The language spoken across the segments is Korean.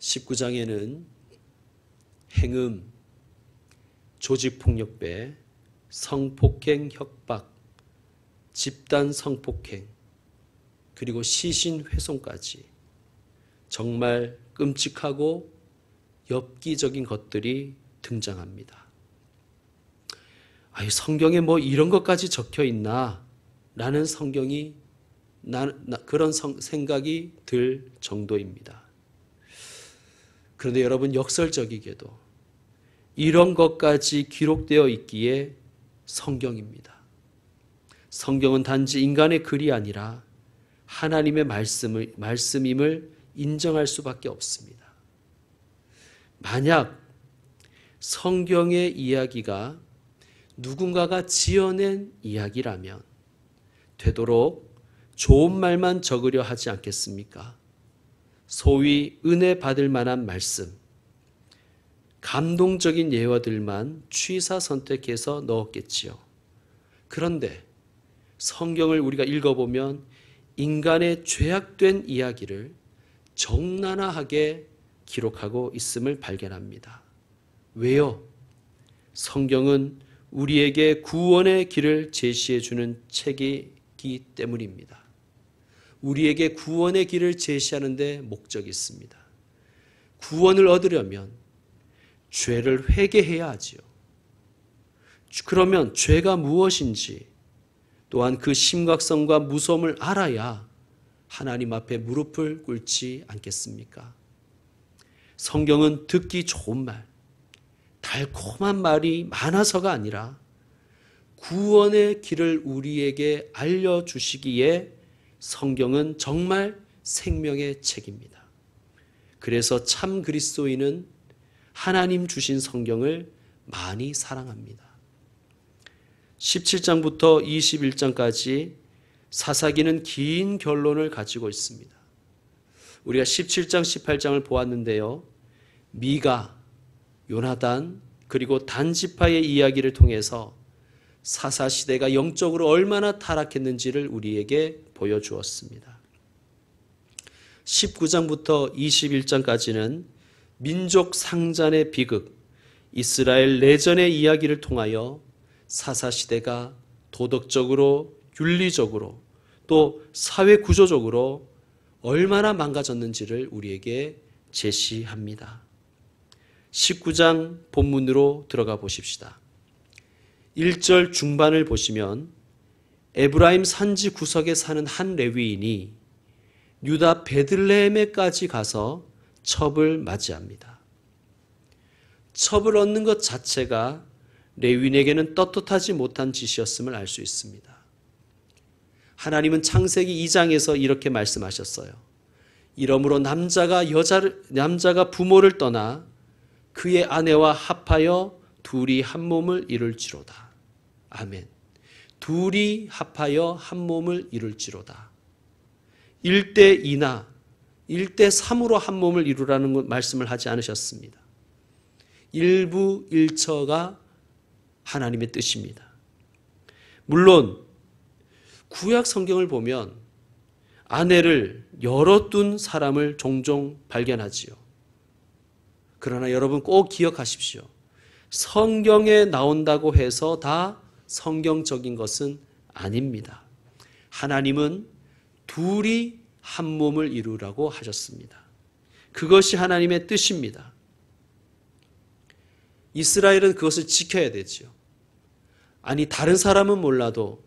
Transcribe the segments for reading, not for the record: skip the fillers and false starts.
19장에는 행음, 조직폭력배, 성폭행 협박, 집단 성폭행, 그리고 시신훼손까지 정말 끔찍하고 엽기적인 것들이 등장합니다. 성경에 뭐 이런 것까지 적혀 있나? 라는 그런 생각이 들 정도입니다. 그런데 여러분, 역설적이게도 이런 것까지 기록되어 있기에 성경입니다. 성경은 단지 인간의 글이 아니라 하나님의 말씀임을 인정할 수밖에 없습니다. 만약 성경의 이야기가 누군가가 지어낸 이야기라면 되도록 좋은 말만 적으려 하지 않겠습니까? 소위 은혜 받을 만한 말씀, 감동적인 예화들만 취사 선택해서 넣었겠지요. 그런데 성경을 우리가 읽어보면 인간의 죄악된 이야기를 적나라하게 기록하고 있음을 발견합니다. 왜요? 성경은 우리에게 구원의 길을 제시해 주는 책이기 때문입니다. 우리에게 구원의 길을 제시하는 데 목적이 있습니다. 구원을 얻으려면 죄를 회개해야 하지요. 그러면 죄가 무엇인지 또한 그 심각성과 무서움을 알아야 하나님 앞에 무릎을 꿇지 않겠습니까? 성경은 듣기 좋은 말, 달콤한 말이 많아서가 아니라 구원의 길을 우리에게 알려주시기에 성경은 정말 생명의 책입니다. 그래서 참 그리스도인은 하나님 주신 성경을 많이 사랑합니다. 17장부터 21장까지 사사기는 긴 결론을 가지고 있습니다. 우리가 17장, 18장을 보았는데요. 미가, 요나단, 그리고 단지파의 이야기를 통해서 사사시대가 영적으로 얼마나 타락했는지를 우리에게 보여주었습니다. 19장부터 21장까지는 민족 상잔의 비극, 이스라엘 내전의 이야기를 통하여 사사시대가 도덕적으로, 윤리적으로, 또 사회 구조적으로 얼마나 망가졌는지를 우리에게 제시합니다. 19장 본문으로 들어가 보십시다. 1절 중반을 보시면 에브라임 산지 구석에 사는 한 레위인이 유다 베들레헴에까지 가서 첩을 맞이합니다. 첩을 얻는 것 자체가 레위인에게는 떳떳하지 못한 짓이었음을 알 수 있습니다. 하나님은 창세기 2장에서 이렇게 말씀하셨어요. 이러므로 남자가 부모를 떠나 그의 아내와 합하여 둘이 한 몸을 이룰지로다. 아멘. 둘이 합하여 한 몸을 이룰지로다. 1대 2나 1대 3으로 한 몸을 이루라는 말씀을 하지 않으셨습니다. 일부 일처가 하나님의 뜻입니다. 물론 구약 성경을 보면 아내를 여러 둔 사람을 종종 발견하지요. 그러나 여러분 꼭 기억하십시오. 성경에 나온다고 해서 다 성경적인 것은 아닙니다. 하나님은 둘이 한 몸을 이루라고 하셨습니다. 그것이 하나님의 뜻입니다. 이스라엘은 그것을 지켜야 되죠. 아니, 다른 사람은 몰라도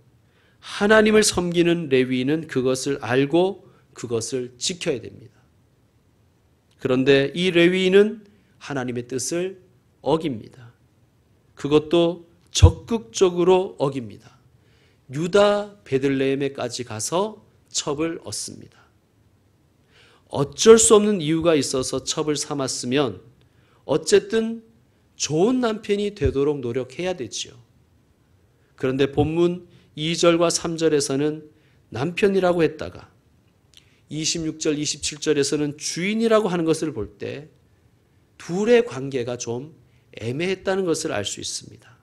하나님을 섬기는 레위인은 그것을 알고 그것을 지켜야 됩니다. 그런데 이 레위인은 하나님의 뜻을 어깁니다. 그것도 적극적으로 어깁니다. 유다 베들레헴에까지 가서 첩을 얻습니다. 어쩔 수 없는 이유가 있어서 첩을 삼았으면 어쨌든 좋은 남편이 되도록 노력해야 되지요. 그런데 본문 2절과 3절에서는 남편이라고 했다가 26절, 27절에서는 주인이라고 하는 것을 볼 때 둘의 관계가 좀 애매했다는 것을 알 수 있습니다.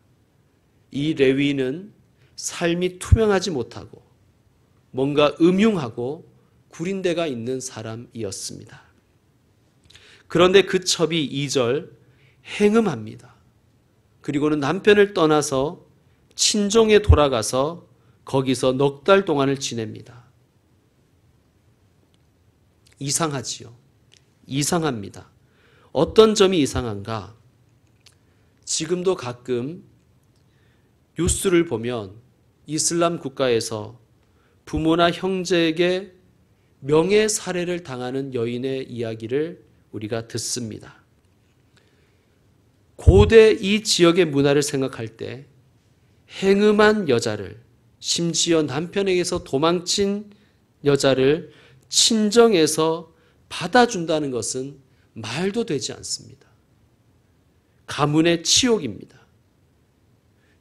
이 레위인은 삶이 투명하지 못하고 뭔가 음흉하고 구린데가 있는 사람이었습니다. 그런데 그 첩이 2절 행음합니다. 그리고는 남편을 떠나서 친정에 돌아가서 거기서 넉 달 동안을 지냅니다. 이상하지요. 이상합니다. 어떤 점이 이상한가? 지금도 가끔 뉴스를 보면 이슬람 국가에서 부모나 형제에게 명예살해를 당하는 여인의 이야기를 우리가 듣습니다. 고대 이 지역의 문화를 생각할 때 행음한 여자를, 심지어 남편에게서 도망친 여자를 친정에서 받아준다는 것은 말도 되지 않습니다. 가문의 치욕입니다.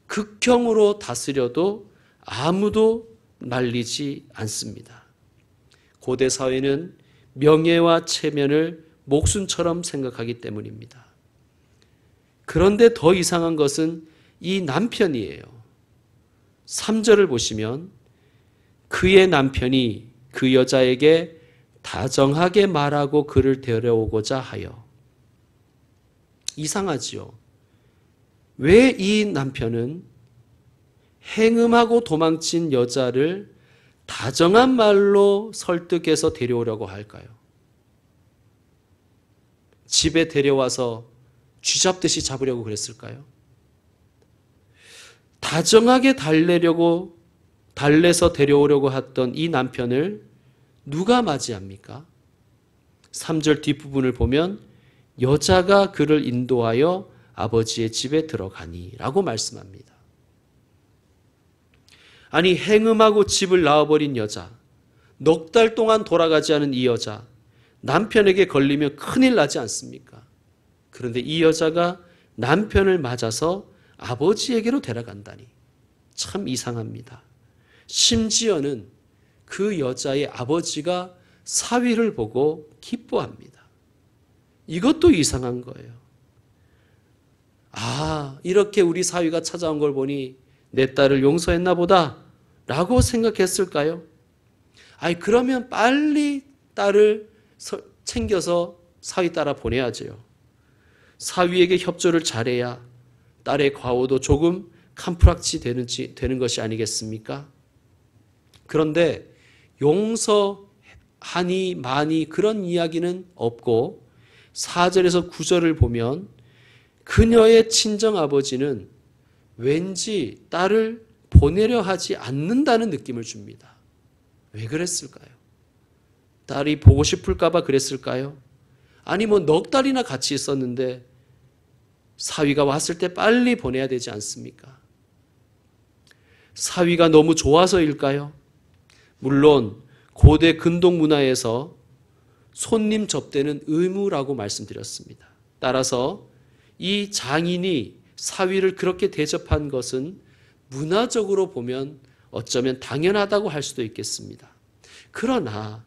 극형으로 다스려도 아무도 말리지 않습니다. 고대 사회는 명예와 체면을 목숨처럼 생각하기 때문입니다. 그런데 더 이상한 것은 이 남편이에요. 3절을 보시면 그의 남편이 그 여자에게 다정하게 말하고 그를 데려오고자 하여. 이상하지요. 왜 이 남편은 행음하고 도망친 여자를 다정한 말로 설득해서 데려오려고 할까요? 집에 데려와서 쥐잡듯이 잡으려고 그랬을까요? 다정하게 달래서 데려오려고 했던 이 남편을 누가 맞이합니까? 3절 뒷부분을 보면 여자가 그를 인도하여 아버지의 집에 들어가니 라고 말씀합니다. 아니, 행음하고 집을 나와버린 여자, 넉 달 동안 돌아가지 않은 이 여자, 남편에게 걸리면 큰일 나지 않습니까? 그런데 이 여자가 남편을 맞아서 아버지에게로 데려간다니 참 이상합니다. 심지어는 그 여자의 아버지가 사위를 보고 기뻐합니다. 이것도 이상한 거예요. 아, 이렇게 우리 사위가 찾아온 걸 보니 내 딸을 용서했나 보다 라고 생각했을까요? 아니, 그러면 빨리 딸을 챙겨서 사위 따라 보내야죠. 사위에게 협조를 잘해야 딸의 과오도 조금 캄프락지 되는 것이 아니겠습니까? 그런데 용서하니 마니 그런 이야기는 없고 4절에서 9절을 보면 그녀의 친정아버지는 왠지 딸을 보내려 하지 않는다는 느낌을 줍니다. 왜 그랬을까요? 딸이 보고 싶을까 봐 그랬을까요? 아니 뭐 넉 달이나 같이 있었는데 사위가 왔을 때 빨리 보내야 되지 않습니까? 사위가 너무 좋아서일까요? 물론 고대 근동 문화에서 손님 접대는 의무라고 말씀드렸습니다. 따라서 이 장인이 사위를 그렇게 대접한 것은 문화적으로 보면 어쩌면 당연하다고 할 수도 있겠습니다. 그러나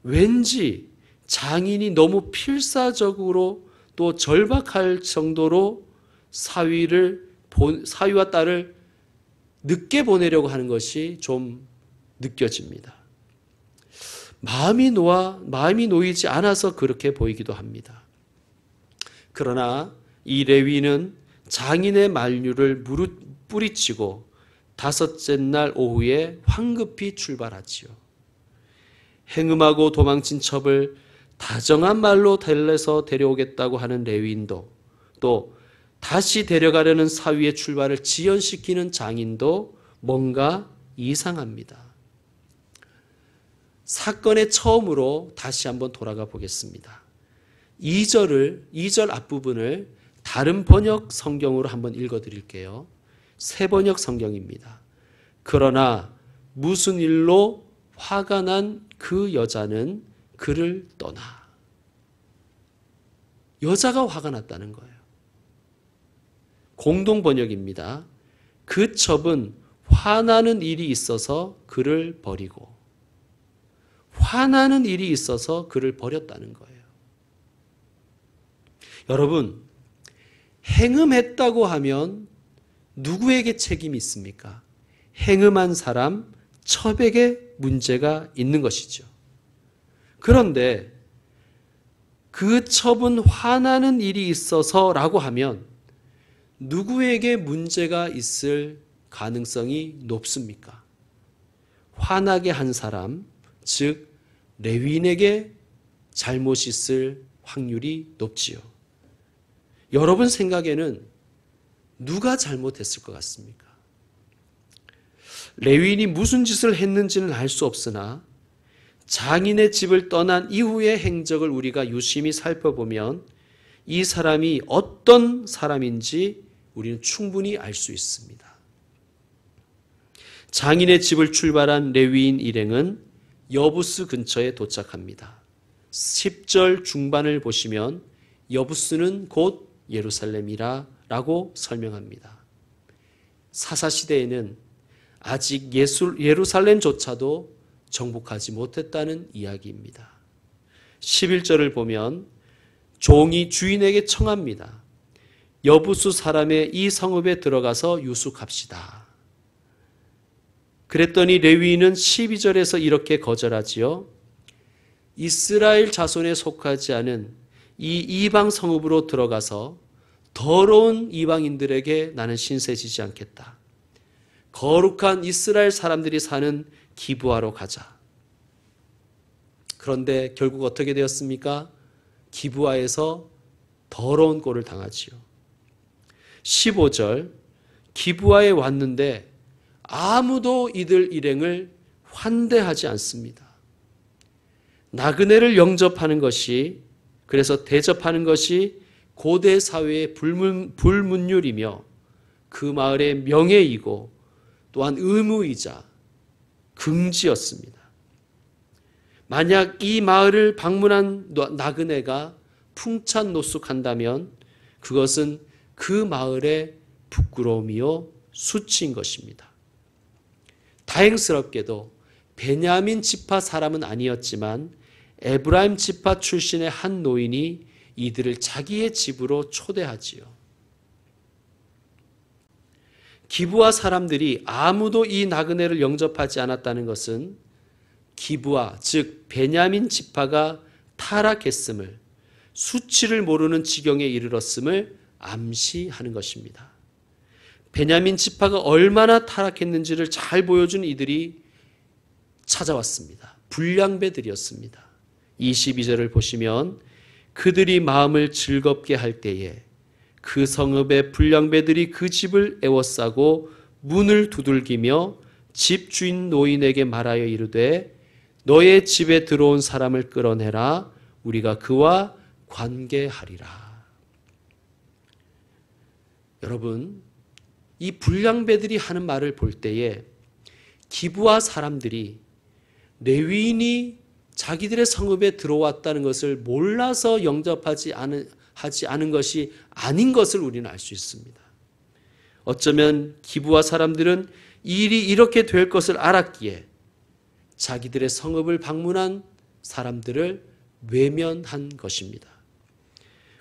왠지 장인이 너무 필사적으로 또 절박할 정도로 사위와 딸을 늦게 보내려고 하는 것이 좀 느껴집니다. 마음이 놓이지 않아서 그렇게 보이기도 합니다. 그러나 이 레위는 장인의 만류를 뿌리치고 다섯째 날 오후에 황급히 출발하지요. 행음하고 도망친 첩을 다정한 말로 달래서 데려오겠다고 하는 레위인도 또 다시 데려가려는 사위의 출발을 지연시키는 장인도 뭔가 이상합니다. 사건의 처음으로 다시 한번 돌아가 보겠습니다. 2절 앞부분을 다른 번역 성경으로 한번 읽어드릴게요. 새 번역 성경입니다. 그러나 무슨 일로 화가 난 그 여자는 그를 떠나. 여자가 화가 났다는 거예요. 공동 번역입니다. 그 첩은 화나는 일이 있어서 그를 버리고 화나는 일이 있어서 그를 버렸다는 거예요. 여러분, 행음했다고 하면 누구에게 책임이 있습니까? 행음한 사람, 첩에게 문제가 있는 것이죠. 그런데 그 처분 화나는 일이 있어서라고 하면 누구에게 문제가 있을 가능성이 높습니까? 화나게 한 사람, 즉 레위인에게 잘못이 있을 확률이 높지요. 여러분 생각에는 누가 잘못했을 것 같습니까? 레위인이 무슨 짓을 했는지는 알 수 없으나 장인의 집을 떠난 이후의 행적을 우리가 유심히 살펴보면 이 사람이 어떤 사람인지 우리는 충분히 알 수 있습니다. 장인의 집을 출발한 레위인 일행은 여부스 근처에 도착합니다. 10절 중반을 보시면 여부스는 곧 예루살렘이라 라고 설명합니다. 사사시대에는 아직 예루살렘조차도 정복하지 못했다는 이야기입니다. 11절을 보면 종이 주인에게 청합니다. 여부수 사람의 이 성읍에 들어가서 유숙합시다. 그랬더니 레위인은 12절에서 이렇게 거절하지요. 이스라엘 자손에 속하지 않은 이 이방 성읍으로 들어가서 더러운 이방인들에게 나는 신세지지 않겠다. 거룩한 이스라엘 사람들이 사는 기브아로 가자. 그런데 결국 어떻게 되었습니까? 기브아에서 더러운 꼴을 당하지요. 15절, 기브아에 왔는데 아무도 이들 일행을 환대하지 않습니다. 나그네를 영접하는 것이, 그래서 대접하는 것이 고대 사회의 불문율이며 그 마을의 명예이고 또한 의무이자 긍지였습니다. 만약 이 마을을 방문한 나그네가 풍찬 노숙한다면 그것은 그 마을의 부끄러움이요 수치인 것입니다. 다행스럽게도 베냐민 지파 사람은 아니었지만 에브라임 지파 출신의 한 노인이 이들을 자기의 집으로 초대하지요. 기브아 사람들이 아무도 이 나그네를 영접하지 않았다는 것은 기브아, 즉 베냐민 지파가 타락했음을, 수치를 모르는 지경에 이르렀음을 암시하는 것입니다. 베냐민 지파가 얼마나 타락했는지를 잘 보여준 이들이 찾아왔습니다. 불량배들이었습니다. 22절을 보시면 그들이 마음을 즐겁게 할 때에 그 성읍의 불량배들이 그 집을 에워싸고 문을 두들기며 집주인 노인에게 말하여 이르되 너의 집에 들어온 사람을 끌어내라. 우리가 그와 관계하리라. 여러분, 이 불량배들이 하는 말을 볼 때에 기브아 사람들이 레위인이 자기들의 성읍에 들어왔다는 것을 몰라서 영접하지 않은 것이 아닌 것을 우리는 알 수 있습니다. 어쩌면 기브아 사람들은 일이 이렇게 될 것을 알았기에 자기들의 성읍을 방문한 사람들을 외면한 것입니다.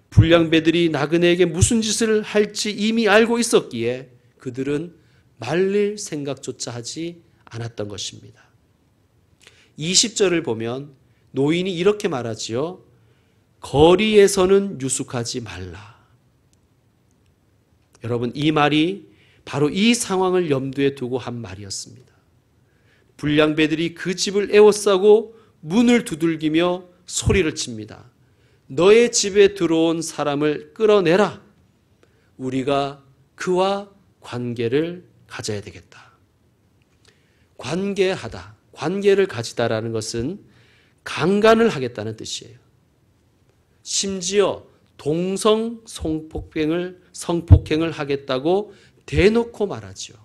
불량배들이 나그네에게 무슨 짓을 할지 이미 알고 있었기에 그들은 말릴 생각조차 하지 않았던 것입니다. 20절을 보면 노인이 이렇게 말하지요. 거리에서는 유숙하지 말라. 여러분, 이 말이 바로 이 상황을 염두에 두고 한 말이었습니다. 불량배들이 그 집을 에워싸고 문을 두들기며 소리를 칩니다. 너의 집에 들어온 사람을 끌어내라. 우리가 그와 관계를 가져야 되겠다. 관계하다, 관계를 가지다라는 것은 강간을 하겠다는 뜻이에요. 심지어 동성 성폭행을 하겠다고 대놓고 말하죠.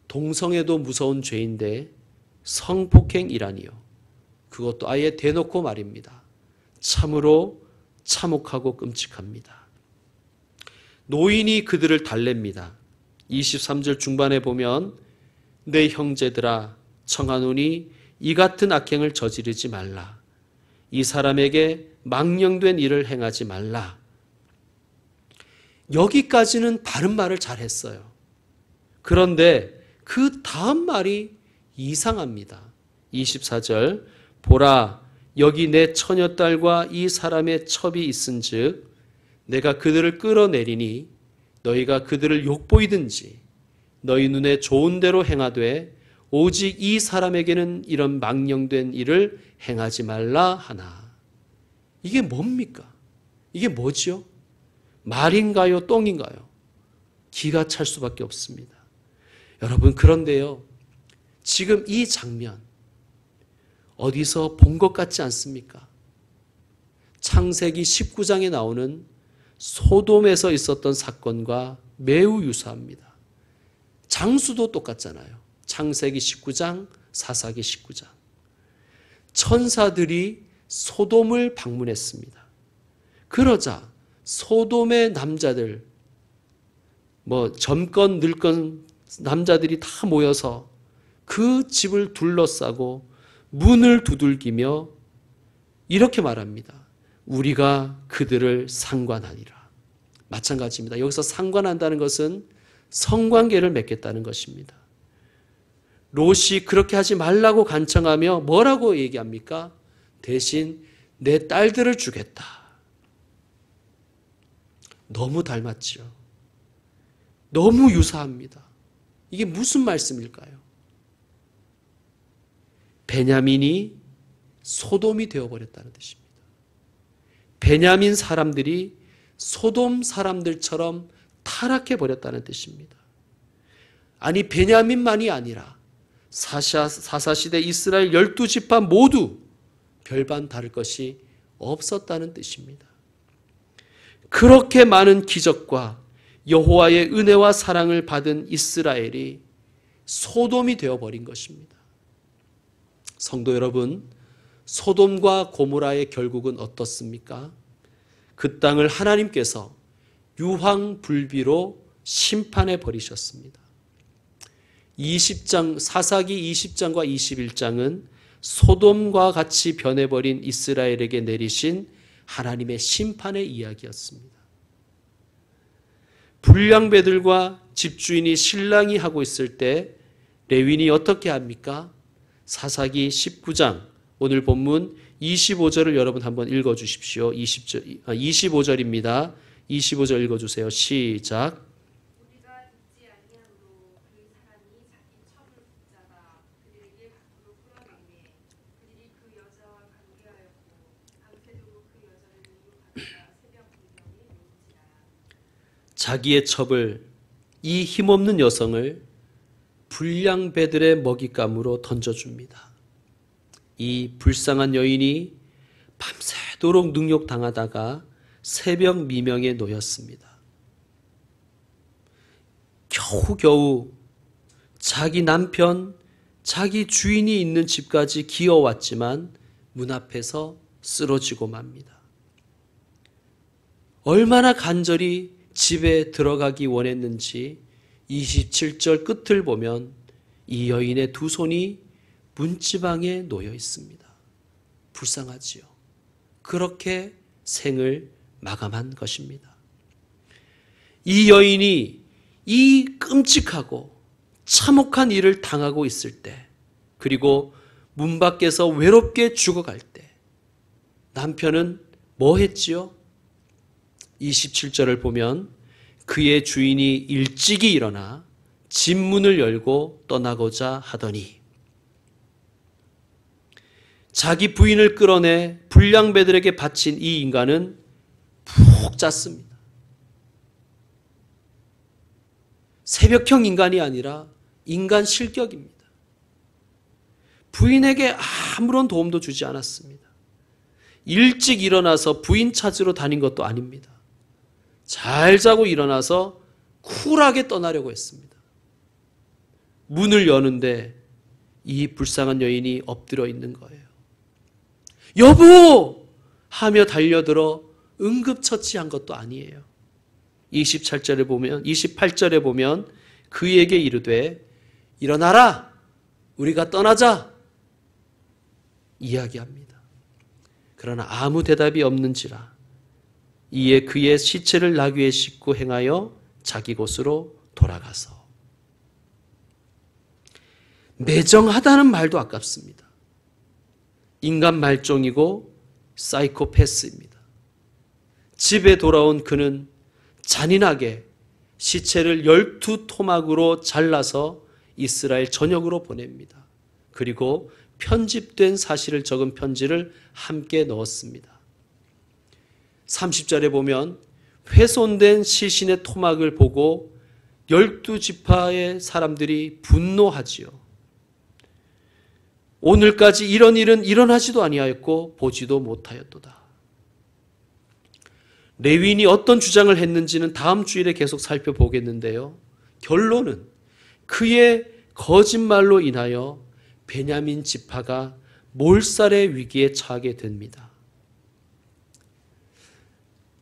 동성애도 무서운 죄인데 성폭행이라니요. 그것도 아예 대놓고 말입니다. 참으로 참혹하고 끔찍합니다. 노인이 그들을 달랩니다. 23절 중반에 보면 내 형제들아 청하노니 이 같은 악행을 저지르지 말라. 이 사람에게 망령된 일을 행하지 말라. 여기까지는 바른 말을 잘했어요. 그런데 그 다음 말이 이상합니다. 24절 보라 여기 내 처녀딸과 이 사람의 첩이 있은즉 내가 그들을 끌어내리니 너희가 그들을 욕보이든지 너희 눈에 좋은 대로 행하되 오직 이 사람에게는 이런 망령된 일을 행하지 말라 하나. 이게 뭡니까? 이게 뭐지요? 말인가요? 똥인가요? 기가 찰 수밖에 없습니다. 여러분, 그런데요, 지금 이 장면 어디서 본 것 같지 않습니까? 창세기 19장에 나오는 소돔에서 있었던 사건과 매우 유사합니다. 장수도 똑같잖아요. 창세기 19장, 사사기 19장. 천사들이 소돔을 방문했습니다. 그러자 소돔의 남자들, 젊건 늙건 남자들이 다 모여서 그 집을 둘러싸고 문을 두들기며 이렇게 말합니다. 우리가 그들을 상관하니라. 마찬가지입니다. 여기서 상관한다는 것은 성관계를 맺겠다는 것입니다. 롯이 그렇게 하지 말라고 간청하며 뭐라고 얘기합니까? 대신 내 딸들을 주겠다. 너무 닮았지요. 너무 유사합니다. 이게 무슨 말씀일까요? 베냐민이 소돔이 되어버렸다는 뜻입니다. 베냐민 사람들이 소돔 사람들처럼 타락해버렸다는 뜻입니다. 아니, 베냐민만이 아니라 사사시대 이스라엘 12지파 모두 별반 다를 것이 없었다는 뜻입니다. 그렇게 많은 기적과 여호와의 은혜와 사랑을 받은 이스라엘이 소돔이 되어버린 것입니다. 성도 여러분, 소돔과 고모라의 결국은 어떻습니까? 그 땅을 하나님께서 유황불비로 심판해 버리셨습니다. 20장, 사사기 20장과 21장은 소돔과 같이 변해버린 이스라엘에게 내리신 하나님의 심판의 이야기였습니다. 불량배들과 집주인이 실랑이 하고 있을 때 레위인이 어떻게 합니까? 사사기 19장, 오늘 본문 25절을 여러분 한번 읽어주십시오. 25절입니다. 25절 읽어주세요. 시작. 우리가 듣지 아니함으로 그 사람이 자기 첩을 붙잡아 그들에게 밖으로 끌어내매 그들이 그 여자와 관계하였고 밤새도록 그 여자를 유혹하다가 새벽 무명에 놓은지라. 자기의 첩을, 이 힘없는 여성을 불량배들의 먹잇감으로 던져줍니다. 이 불쌍한 여인이 밤새도록 능욕당하다가 새벽 미명에 놓였습니다. 겨우겨우 자기 남편, 자기 주인이 있는 집까지 기어왔지만 문 앞에서 쓰러지고 맙니다. 얼마나 간절히 집에 들어가기 원했는지 27절 끝을 보면 이 여인의 두 손이 문지방에 놓여 있습니다. 불쌍하지요. 그렇게 생을 마감한 것입니다. 이 여인이 이 끔찍하고 참혹한 일을 당하고 있을 때, 그리고 문 밖에서 외롭게 죽어갈 때 남편은 뭐 했지요? 27절을 보면 그의 주인이 일찍이 일어나 집 문을 열고 떠나고자 하더니 자기 부인을 끌어내 불량배들에게 바친 이 인간은 푹 잤습니다. 새벽형 인간이 아니라 인간 실격입니다. 부인에게 아무런 도움도 주지 않았습니다. 일찍 일어나서 부인 찾으러 다닌 것도 아닙니다. 잘 자고 일어나서 쿨하게 떠나려고 했습니다. 문을 여는데 이 불쌍한 여인이 엎드려 있는 거예요. 여보! 하며 달려들어 응급처치한 것도 아니에요. 28절에 보면 그에게 이르되 일어나라! 우리가 떠나자! 이야기합니다. 그러나 아무 대답이 없는지라 이에 그의 시체를 나귀에 싣고 행하여 자기 곳으로 돌아가서. 매정하다는 말도 아깝습니다. 인간 말종이고 사이코패스입니다. 집에 돌아온 그는 잔인하게 시체를 12토막으로 잘라서 이스라엘 전역으로 보냅니다. 그리고 편집된 사실을 적은 편지를 함께 넣었습니다. 30절에 보면 훼손된 시신의 토막을 보고 12지파의 사람들이 분노하지요. 오늘까지 이런 일은 일어나지도 아니하였고 보지도 못하였도다. 레위인이 어떤 주장을 했는지는 다음 주일에 계속 살펴보겠는데요. 결론은 그의 거짓말로 인하여 베냐민 지파가 몰살의 위기에 처하게 됩니다.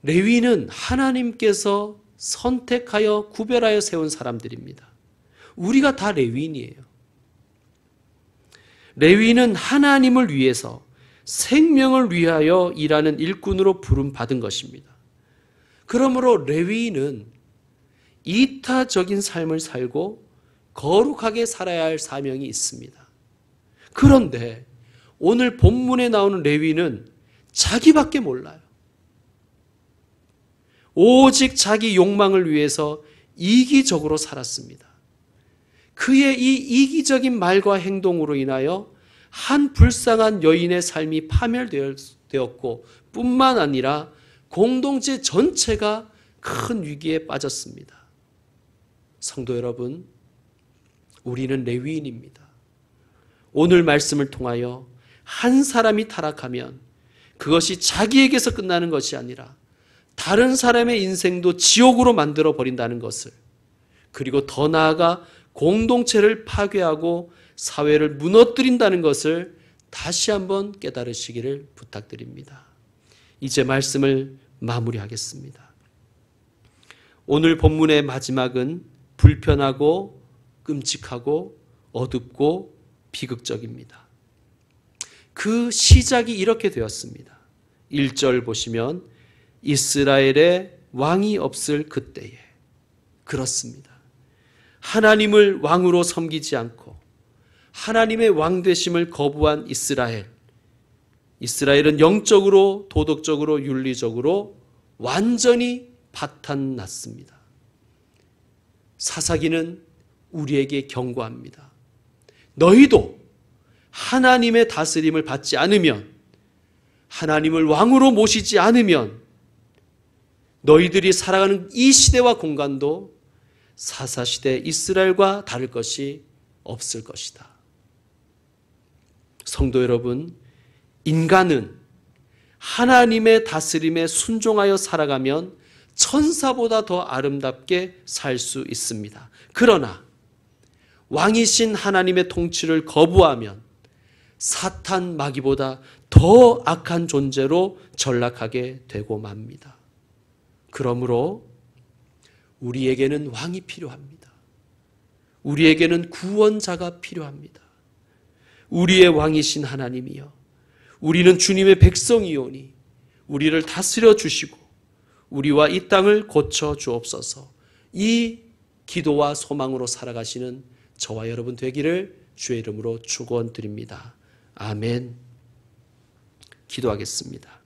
레위인은 하나님께서 선택하여 구별하여 세운 사람들입니다. 우리가 다 레위인이에요. 레위인은 하나님을 위해서 생명을 위하여 일하는 일꾼으로 부름받은 것입니다. 그러므로 레위인은 이타적인 삶을 살고 거룩하게 살아야 할 사명이 있습니다. 그런데 오늘 본문에 나오는 레위인은 자기밖에 몰라요. 오직 자기 욕망을 위해서 이기적으로 살았습니다. 그의 이 이기적인 말과 행동으로 인하여 한 불쌍한 여인의 삶이 파멸되었고 뿐만 아니라 공동체 전체가 큰 위기에 빠졌습니다. 성도 여러분, 우리는 레위인입니다. 오늘 말씀을 통하여 한 사람이 타락하면 그것이 자기에게서 끝나는 것이 아니라 다른 사람의 인생도 지옥으로 만들어 버린다는 것을, 그리고 더 나아가 공동체를 파괴하고 사회를 무너뜨린다는 것을 다시 한번 깨달으시기를 부탁드립니다. 이제 말씀을 마무리하겠습니다. 오늘 본문의 마지막은 불편하고 끔찍하고 어둡고 비극적입니다. 그 시작이 이렇게 되었습니다. 1절 보시면 이스라엘의 왕이 없을 그때에, 그렇습니다. 하나님을 왕으로 섬기지 않고 하나님의 왕되심을 거부한 이스라엘은 영적으로, 도덕적으로, 윤리적으로 완전히 파탄났습니다. 사사기는 우리에게 경고합니다. 너희도 하나님의 다스림을 받지 않으면, 하나님을 왕으로 모시지 않으면 너희들이 살아가는 이 시대와 공간도 사사시대 이스라엘과 다를 것이 없을 것이다. 성도 여러분, 인간은 하나님의 다스림에 순종하여 살아가면 천사보다 더 아름답게 살 수 있습니다. 그러나 왕이신 하나님의 통치를 거부하면 사탄 마귀보다 더 악한 존재로 전락하게 되고 맙니다. 그러므로 우리에게는 왕이 필요합니다. 우리에게는 구원자가 필요합니다. 우리의 왕이신 하나님이여, 우리는 주님의 백성이오니 우리를 다스려 주시고 우리와 이 땅을 고쳐 주옵소서. 이 기도와 소망으로 살아가시는 저와 여러분 되기를 주의 이름으로 축원드립니다. 아멘. 기도하겠습니다.